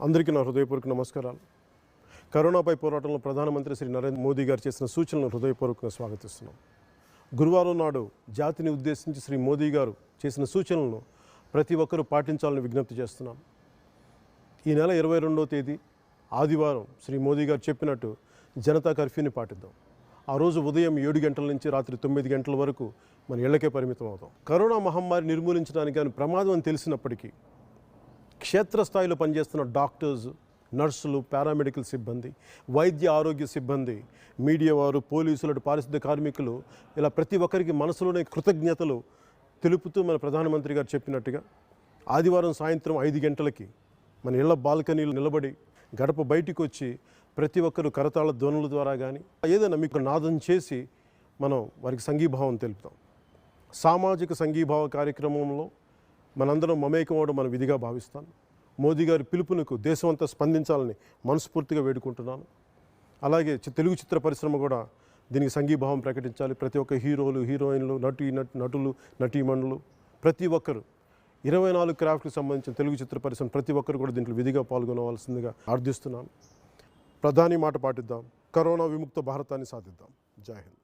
అందరికీ నా హృదయపూర్వక నమస్కారాలు. కరోనాపై పోరాటంలో ప్రధానమంత్రి శ్రీ నరేంద్ర మోదీ గారు చేసిన సూచనలను హృదయపూర్వకంగా స్వాగతిస్తున్నాం. గురువారం నాడు జాతిని ఉద్దేశించి శ్రీ మోదీ గారు చేసిన సూచనలను ప్రతి ఒక్కరూ పాటించాలని విజ్ఞప్తి చేస్తున్నాం. ఈ నెల 22వ తేదీ ఆదివారం శ్రీ మోదీ గారు చెప్పినట్టు జనతా కర్ఫ్యూని పాటిద్దాం. ఆ రోజు ఉదయం 7 గంటల నుంచి రాత్రి 9 గంటల వరకు మన ఇళ్లకే పరిమితం అవుతాం. కరోనా మహమ్మారి నిర్మూలించడానికి కానీ ప్రమాదం అని తెలిసినప్పటికీ క్షేత్రస్థాయిలో పనిచేస్తున్న డాక్టర్స్, నర్సులు, పారామెడికల్ సిబ్బంది, వైద్య ఆరోగ్య సిబ్బంది, మీడియా వారు, పోలీసులు, పారిశుద్ధ్య కార్మికులు, ఇలా ప్రతి ఒక్కరికి మనసులోనే కృతజ్ఞతలు తెలుపుతూ మన ప్రధానమంత్రి గారు చెప్పినట్టుగా ఆదివారం సాయంత్రం 5 గంటలకి మన ఇళ్ల బాల్కనీలు నిలబడి గడప బయటికి వచ్చి ప్రతి ఒక్కరు కరతాళ ధ్వనుల ద్వారా కానీ ఏదైనా మీకు నాదం చేసి మనం వారికి సంఘీభావం తెలుపుతాం. సామాజిక సంఘీభావ కార్యక్రమంలో మనందరం మమేకం అవడం మన విధిగా భావిస్తాను. మోదీ గారి పిలుపునకు దేశమంతా స్పందించాలని మనస్ఫూర్తిగా వేడుకుంటున్నాను. అలాగే తెలుగు చిత్ర పరిశ్రమ కూడా దీనికి సంఘీభావం ప్రకటించాలి. ప్రతి ఒక్క హీరోలు, హీరోయిన్లు, నటులు, నటీమణులు ప్రతి ఒక్కరు 24 క్రాఫ్ట్కి సంబంధించిన తెలుగు చిత్ర పరిశ్రమ ప్రతి ఒక్కరు కూడా దీంట్లో విధిగా పాల్గొనవలసిందిగా ప్రార్థిస్తున్నాను. ప్రధాని మాట పాటిద్దాం. కరోనా విముక్త భారతాన్ని సాధిద్దాం. జై హింద్.